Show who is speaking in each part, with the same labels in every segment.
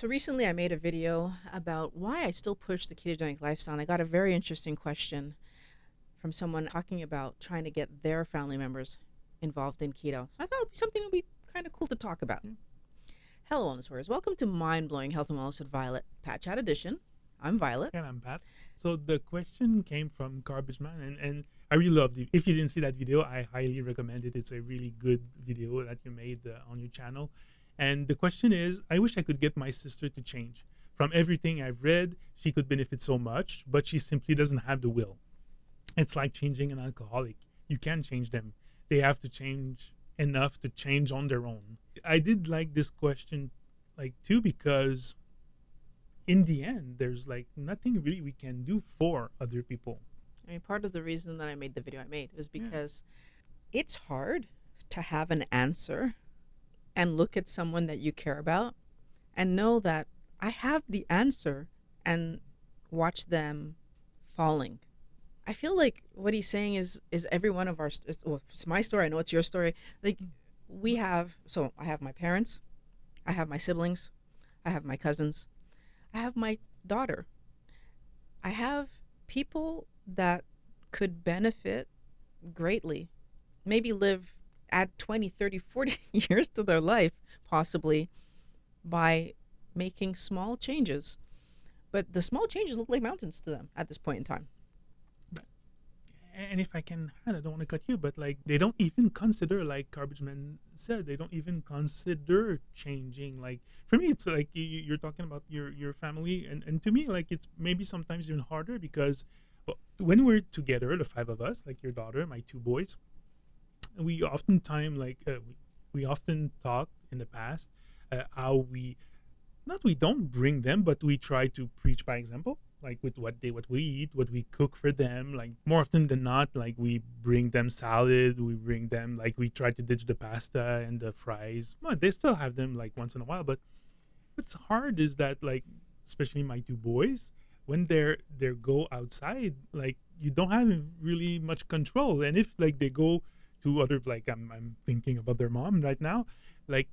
Speaker 1: So recently I made a video about why I still push the ketogenic lifestyle. And I got a very interesting question from someone talking about trying to get their family members involved in keto. So I thought it would be something that would be kind of cool to talk about.
Speaker 2: Yeah.
Speaker 1: Hello, wellness warriors. Welcome to Mind Blowing Health and Wellness with Violet, Pat Chat Edition. I'm Violet.
Speaker 2: And I'm Pat. So the question came from Garbage Man, and I really loved it. If you didn't see that video, I highly recommend it. It's a really good video that you made on your channel. And the question is, I wish I could get my sister to change. From everything I've read, she could benefit so much, but she simply doesn't have the will. It's like changing an alcoholic. You can't change them. They have to change enough to change on their own. I did like this question like too because in the end there's like nothing really we can do for other people.
Speaker 1: I mean, part of the reason that I made the video I made was
Speaker 2: Yeah.
Speaker 1: because it's hard to have an answer and look at someone that you care about and know that I have the answer and watch them falling. I feel like what he's saying is every one of our well, it's my story. I know it's your story. Like I have my parents, I have my siblings, I have my cousins, I have my daughter. I have people that could benefit greatly. Maybe live add 20, 30, 40 years to their life possibly by making small changes. But the small changes look like mountains to them at this point in time.
Speaker 2: But, and if I can add, I don't want to cut you, but like they don't even consider, like Garbage Man said, they don't even consider changing. Like for me, it's like you're talking about your family, and to me, like it's maybe sometimes even harder because well, when we're together, the five of us, like your daughter, my two boys, we oftentimes we often talk in the past how we not we don't bring them, but we try to preach by example, like with what we eat, what we cook for them. Like more often than not, like we bring them salad, we bring them like we try to ditch the pasta and the fries. Well, they still have them like once in a while, but what's hard is that like especially my two boys when they go outside, like you don't have really much control. And if like they go to other like I'm thinking about their mom right now, like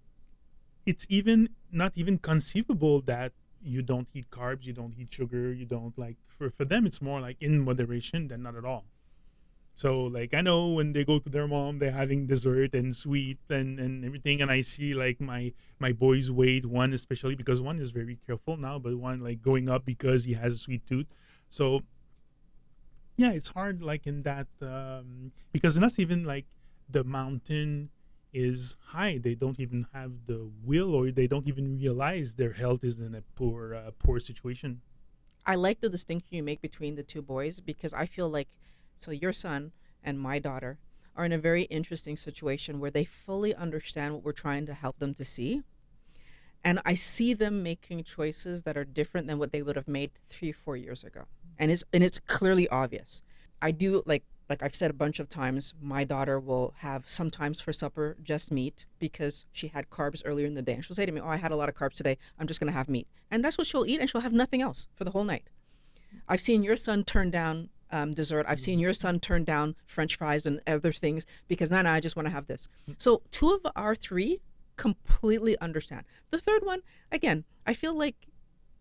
Speaker 2: it's even not even conceivable that you don't eat carbs, you don't eat sugar, you don't like for them it's more like in moderation than not at all. So like I know when they go to their mom, they're having dessert and sweet and everything, and I see like my boys weight, one especially because one is very careful now, but one like going up because he has a sweet tooth. So yeah, it's hard like in that because not even like the mountain is high. They don't even have the will, or they don't even realize their health is in a poor situation.
Speaker 1: I like the distinction you make between the two boys because I feel like so your son and my daughter are in a very interesting situation where they fully understand what we're trying to help them to see. And I see them making choices that are different than what they would have made 3 or 4 years ago. And it's clearly obvious. I do like I've said a bunch of times, my daughter will have sometimes for supper just meat because she had carbs earlier in the day. And she'll say to me, "Oh, I had a lot of carbs today. I'm just going to have meat." And that's what she'll eat, and she'll have nothing else for the whole night. I've seen your son turn down dessert. I've seen your son turn down French fries and other things because, nah, I just want to have this. So two of our three completely understand. The third one, again, I feel like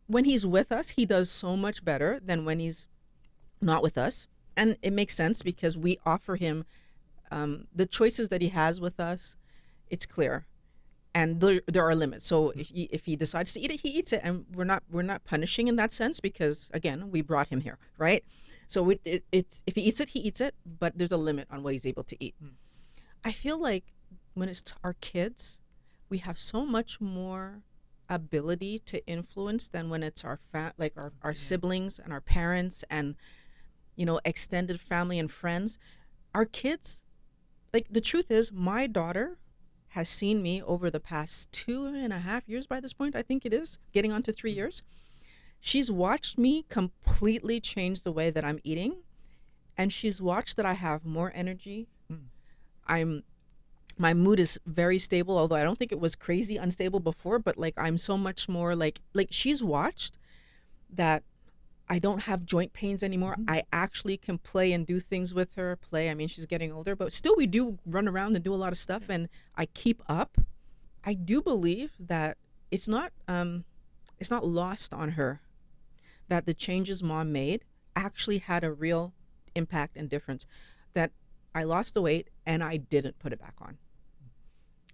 Speaker 1: when he's with us, he does so much better than when he's not with us. And it makes sense because we offer him the choices that he has with us. It's clear, and there are limits. So if he decides to eat it, he eats it, and we're not punishing in that sense because again, we brought him here, right? So it's if he eats it, he eats it, but there's a limit on what he's able to eat.
Speaker 2: Mm.
Speaker 1: I feel like when it's our kids, we have so much more ability to influence than when it's like our
Speaker 2: Yeah.
Speaker 1: siblings and our parents and extended family and friends. Our kids, like the truth is, my daughter has seen me over the past 2.5 years by this point, I think it is, getting on to 3 years. She's watched me completely change the way that I'm eating, and she's watched that I have more energy.
Speaker 2: Mm.
Speaker 1: I'm my mood is very stable, although I don't think it was crazy unstable before, but like I'm so much more like she's watched that I don't have joint pains anymore.
Speaker 2: Mhm.
Speaker 1: I actually can play and do things with her. Play, I mean, she's getting older, but still we do run around and do a lot of stuff,
Speaker 2: Yeah.
Speaker 1: and I keep up. I do believe that it's not It's not lost on her that the changes mom made actually had a real impact and difference. That I lost the weight and I didn't put it back on,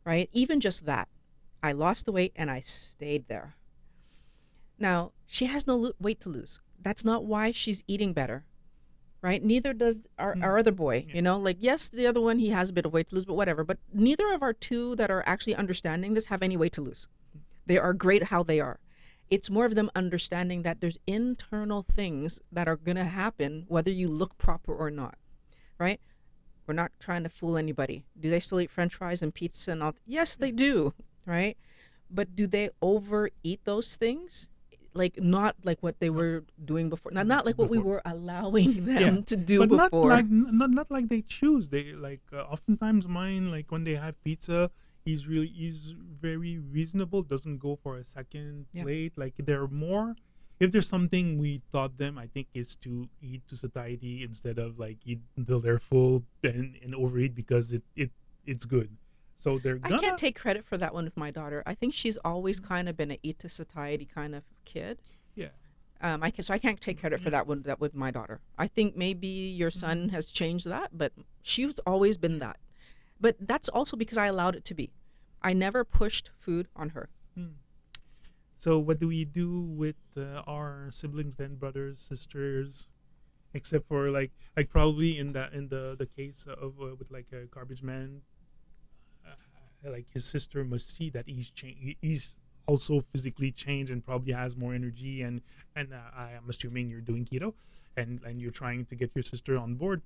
Speaker 1: right? Even just that. I lost the weight and I stayed there. Now, she has no weight to lose. That's not why she's eating better, right? Neither does
Speaker 2: Mm.
Speaker 1: our other boy.
Speaker 2: Yeah.
Speaker 1: You know, like, yes, the other one, he has a bit of weight to lose, but whatever. But neither of our two that are actually understanding this have any weight to lose. They are great how they are. It's more of them understanding that there's internal things that are going to happen whether you look proper or not, right? We're not trying to fool anybody. Do they still eat french fries and pizza and all? Yes,
Speaker 2: Yeah.
Speaker 1: they do, right? But do they overeat those things? Like not like what they
Speaker 2: No.
Speaker 1: were doing before. Not like what we
Speaker 2: Before.
Speaker 1: were allowing
Speaker 2: Yeah,
Speaker 1: them to do
Speaker 2: but not
Speaker 1: before.
Speaker 2: like not like they choose. They like oftentimes mine like when they have pizza, he's very reasonable. Doesn't go for a second
Speaker 1: Yeah.
Speaker 2: plate. Like they're more. If there's something we taught them, I think is to eat to satiety instead of like eat until they're full and overeat because it's good. So they're
Speaker 1: I can't
Speaker 2: gonna.
Speaker 1: take credit for that one with my daughter. I think she's always kind of been an eat to satiety kind of kid.
Speaker 2: Yeah.
Speaker 1: So I can't take credit for
Speaker 2: Yeah.
Speaker 1: that one. That with my daughter, I think maybe your son
Speaker 2: Mm,
Speaker 1: has changed that, but she's always been
Speaker 2: yeah.
Speaker 1: that. But that's also because I allowed it to be. I never pushed food on her.
Speaker 2: Mm. So what do we do with our siblings then, brothers, sisters? Except for probably in the case of with like a garbage man, like his sister must see that he's also physically changed and probably has more energy and I am assuming you're doing keto and you're trying to get your sister on board.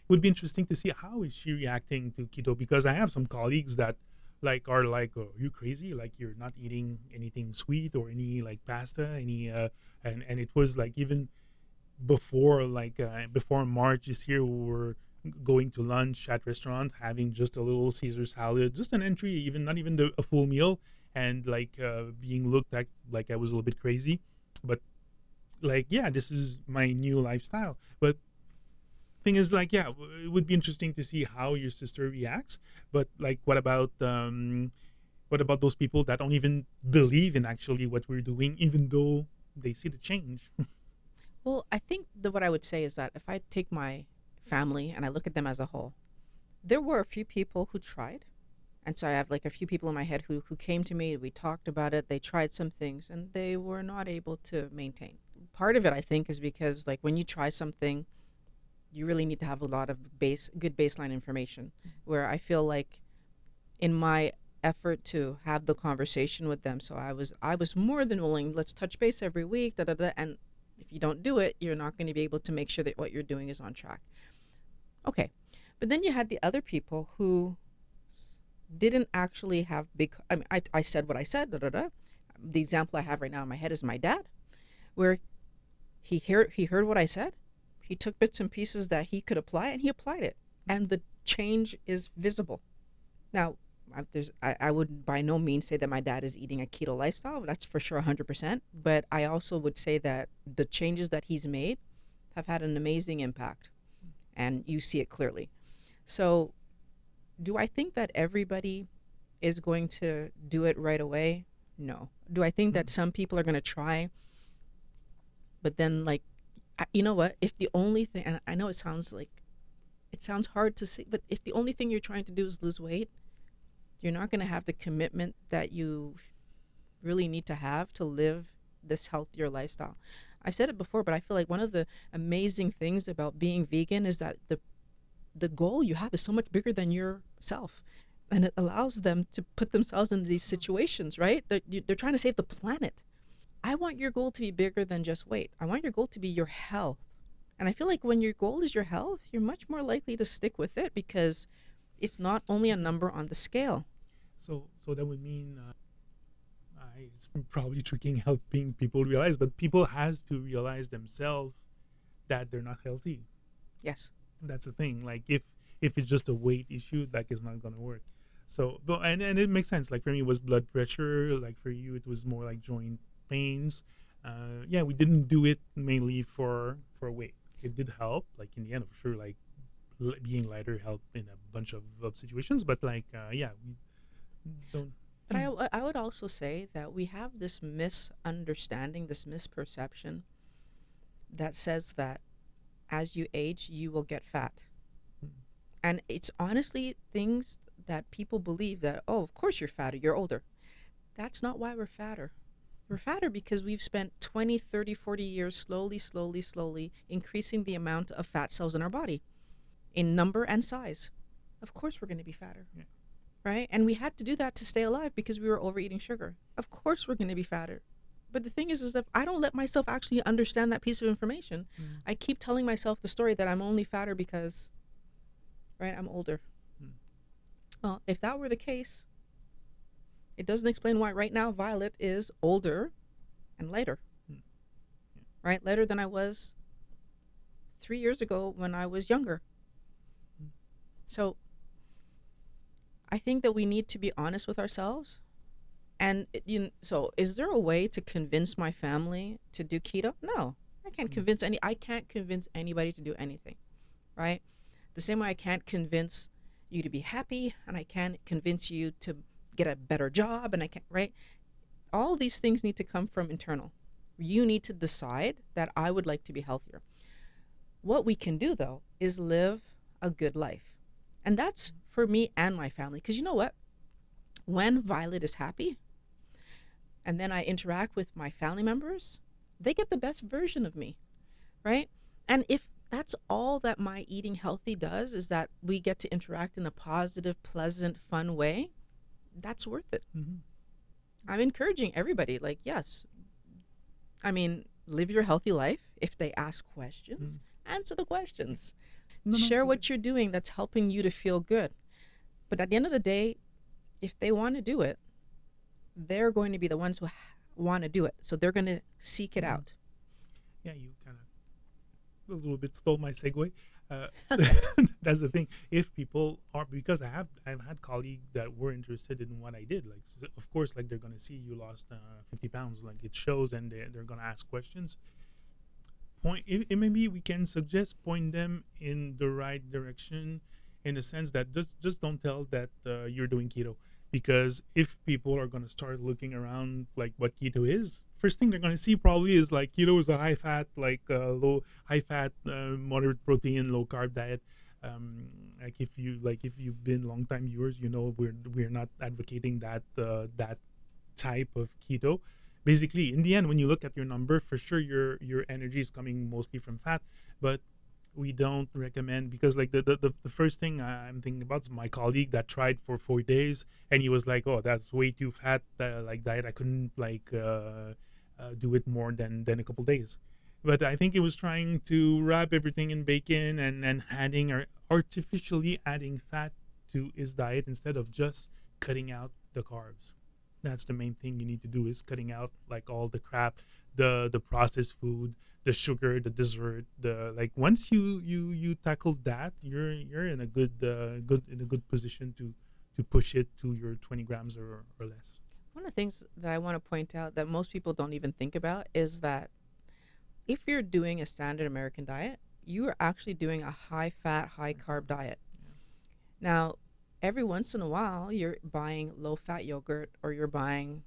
Speaker 2: It would be interesting to see how is she reacting to keto because I have some colleagues that like are like, oh, you crazy, like you're not eating anything sweet or any like pasta any and it was like even before before March this year, we were going to lunch at restaurants, having just a little Caesar salad, just an entry, even not even a full meal, and being looked at like I was a little bit crazy. But like, yeah, this is my new lifestyle. But thing is, like, yeah, it would be interesting to see how your sister reacts. But like, what about those people that don't even believe in actually what we're doing, even though they see the change?
Speaker 1: Well, I think that what I would say is that if I take my family and I look at them as a whole, there were a few people who tried. And so I have like a few people in my head who came to me, we talked about it, they tried some things and they were not able to maintain. Part of it I think is because like when you try something, you really need to have a lot of good baseline information where I feel like in my effort to have the conversation with them, so I was more than willing, let's touch base every week, da da da, and if you don't do it, you're not going to be able to make sure that what you're doing is on track. Okay. But then you had the other people who didn't actually have big. I mean, I said what I said. Da, da, da. The example I have right now in my head is my dad, where he heard what I said. He took bits and pieces that he could apply, and he applied it, and the change is visible. Now, I would by no means say that my dad is eating a keto lifestyle. That's for sure 100%. But I also would say that the changes that he's made have had an amazing impact, and you see it clearly. So, do I think that everybody is going to do it right away? No. Do I think that some people are going to try, but then like, you know what? If the only thing, and I know it sounds hard to say, but if the only thing you're trying to do is lose weight, you're not going to have the commitment that you really need to have to live this healthier lifestyle. I've said it before, but I feel like one of the amazing things about being vegan is that the goal you have is so much bigger than yourself, and it allows them to put themselves in these situations, right? They're trying to save the planet. I want your goal to be bigger than just weight. I want your goal to be your health. And I feel like when your goal is your health, you're much more likely to stick with it because it's not only a number on the scale.
Speaker 2: So that would mean it's probably tricking helping people realize, but people has to realize themselves that they're not healthy.
Speaker 1: Yes.
Speaker 2: That's the thing. Like if it's just a weight issue, that is not gonna work. So, but and it makes sense. Like for me, it was blood pressure. Like for you, it was more like joint pains. Yeah, we didn't do it mainly for weight. It did help, like in the end, for sure. Like being lighter helped in a bunch of situations. But like, yeah, we don't.
Speaker 1: But I would also say that we have this misunderstanding, this misperception that says that as you age, you will get fat. And it's honestly things that people believe that, oh, of course you're fatter, you're older. That's not why we're fatter. We're fatter because we've spent 20, 30, 40 years slowly, slowly, slowly increasing the amount of fat cells in our body in number and size. Of course we're going to be fatter,
Speaker 2: Yeah.
Speaker 1: right? And we had to do that to stay alive because we were overeating sugar. Of course we're going to be fatter. But the thing is that I don't let myself actually understand that piece of information.
Speaker 2: Mm.
Speaker 1: I keep telling myself the story that I'm only fatter because, right, I'm older.
Speaker 2: Mm.
Speaker 1: Well, if that were the case, it doesn't explain why right now Violet is older and lighter,
Speaker 2: Mm. Yeah.
Speaker 1: right? Lighter than I was 3 years ago when I was younger.
Speaker 2: Mm.
Speaker 1: So I think that we need to be honest with ourselves. And so is there a way to convince my family to do keto? No,
Speaker 2: Mm.
Speaker 1: I can't convince anybody to do anything, right? The same way I can't convince you to be happy, and I can't convince you to get a better job, and I can't, right? All these things need to come from internal. You need to decide that I would like to be healthier. What we can do though is live a good life. And that's for me and my family. Because you know what? When Violet is happy and then I interact with my family members, they get the best version of me, right? And if that's all that my eating healthy does is that we get to interact in a positive, pleasant, fun way, that's worth it.
Speaker 2: Mm-hmm.
Speaker 1: I'm encouraging everybody, like, yes, I mean, live your healthy life. If they ask questions,
Speaker 2: Mm.
Speaker 1: answer the questions.
Speaker 2: No, no.
Speaker 1: Share what you're doing that's helping you to feel good. But at the end of the day, if they want to do it, they're going to be the ones who want to do it. So they're going to seek it
Speaker 2: Mm.
Speaker 1: out.
Speaker 2: Yeah, you kind of a little bit stole my segue. Uh, that's the thing. If people are, because I've had colleagues that were interested in what I did. Like, of course, like they're gonna see you lost 50 pounds, like it shows, and they're gonna ask questions. Maybe we can suggest point them in the right direction, in the sense that just don't tell that you're doing keto, because if people are going to start looking around like what keto is, first thing they're going to see probably is like keto is a high fat, like low high fat, moderate protein, low carb diet. Like if you've been long time viewers, you know we're not advocating that type of keto. Basically, in the end, when you look at your number, for sure your energy is coming mostly from fat, but we don't recommend, because like the first thing I'm thinking about is my colleague that tried for 4 days, and he was like, oh, that's way too fat, like diet, I couldn't like do it more than a couple days. But I think he was trying to wrap everything in bacon, and adding or artificially adding fat to his diet instead of just cutting out the carbs. That's the main thing you need to do, is cutting out like all the crap, the processed food, the sugar, the dessert, the like. Once you tackle that, you're in a good position to push it to your 20 grams or less.
Speaker 1: One of the things that I want to point out that most people don't even think about is that if you're doing a standard American diet, you are actually doing a high fat, high carb diet.
Speaker 2: Yeah.
Speaker 1: Now, every once in a while, you're buying low fat yogurt or you're buying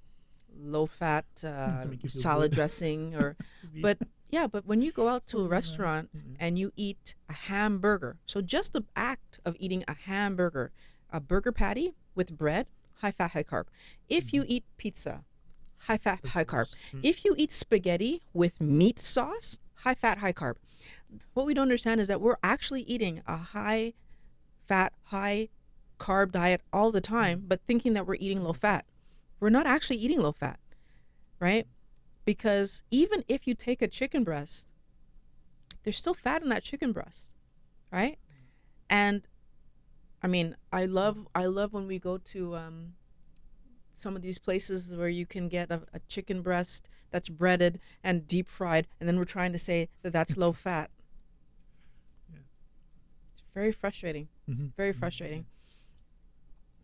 Speaker 1: low fat
Speaker 2: To make you feel
Speaker 1: salad
Speaker 2: good.
Speaker 1: dressing, or,
Speaker 2: To be
Speaker 1: but yeah, but when you go out to a
Speaker 2: yeah.
Speaker 1: restaurant
Speaker 2: Mhm.
Speaker 1: and you eat a hamburger, so just the act of eating a hamburger, a burger patty with bread, high fat, high carb. If you
Speaker 2: Mhm.
Speaker 1: eat pizza, high fat,
Speaker 2: Of
Speaker 1: high carb.
Speaker 2: course.
Speaker 1: If you eat spaghetti with meat sauce, high fat, high carb. What we don't understand is that we're actually eating a high fat, high carb diet all the
Speaker 2: Mm.
Speaker 1: time, but thinking that we're eating low
Speaker 2: Low fat.
Speaker 1: fat. We're not actually eating low fat, right? Because even if you take a chicken breast, there's still fat in that chicken breast, right? And I mean, I love when we go to some of these places where you can get a chicken breast that's breaded and deep fried, and then we're trying to say that that's low fat.
Speaker 2: Yeah.
Speaker 1: It's very frustrating,
Speaker 2: Mhm.
Speaker 1: very
Speaker 2: Mhm. Yeah.
Speaker 1: frustrating,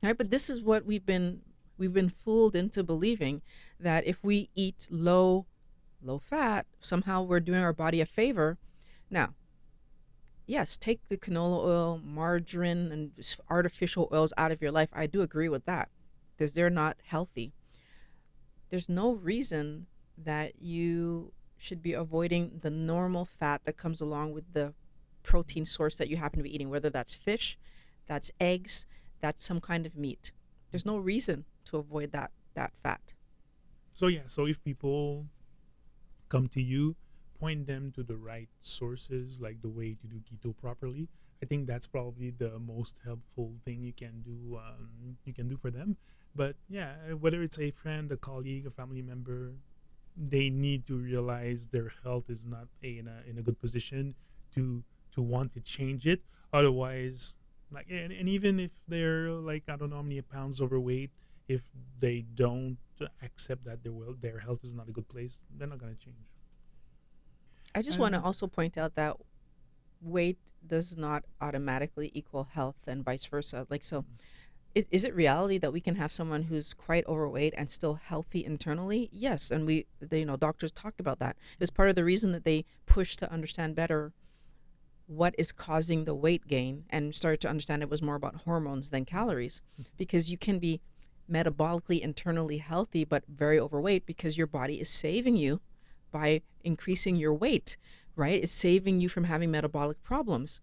Speaker 1: right? But this is what we've been fooled into believing, that if we eat low fat, somehow we're doing our body a favor. Now, yes, take the canola oil, margarine, and artificial oils out of your life. I do agree with that. because they're not healthy. There's no reason that you should be avoiding the normal fat that comes along with the protein source that you happen to be eating, whether that's fish, that's eggs, that's some kind of meat. There's no reason to avoid that fat.
Speaker 2: So yeah, so if people come to you, point them to the right sources, like the way to do keto properly. I think that's probably the most helpful thing you can do. You can do for them. But yeah, whether it's a friend, a colleague, a family member, they need to realize their health is not in a good position to want to change it. Otherwise, like and even if they're like I don't know how many pounds overweight, if they don't accept that their health is not a good place, they're not gonna change.
Speaker 1: I just want to
Speaker 2: And
Speaker 1: also point out that weight does not automatically equal health and vice versa. Like, so is it reality that we can have someone who's quite overweight and still healthy internally? Yes. And doctors talked about that. It was part of the reason that they pushed to understand better what is causing the weight gain and started to understand it was more about hormones than calories, because you can be metabolically internally healthy but very overweight because your body is saving you by increasing your weight, right? It's saving you from having metabolic problems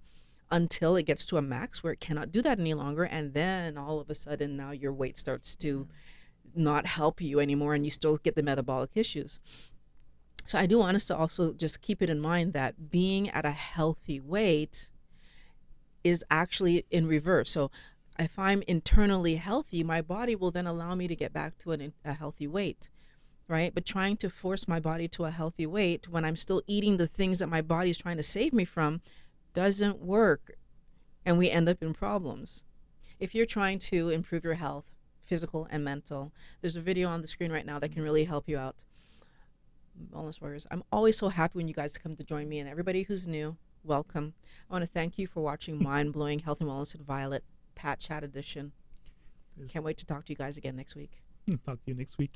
Speaker 1: until it gets to a max where it cannot do that any longer, and then all of a sudden now your weight starts to not help you anymore and you still get the metabolic issues. So I do want us to also just keep it in mind that being at a healthy weight is actually in reverse. So if I'm internally healthy, my body will then allow me to get back to a healthy weight, right? But trying to force my body to a healthy weight when I'm still eating the things that my body is trying to save me from doesn't work, and we end up in problems. If you're trying to improve your health, physical and mental, there's a video on the screen right now that can really help you out. Wellness Warriors, I'm always so happy when you guys come to join me, and everybody who's new, welcome. I want to thank you for watching Mind Blowing Health and Wellness with Violet, Pat Chat Edition. Can't wait to talk to you guys again next week.
Speaker 2: talk to you next week.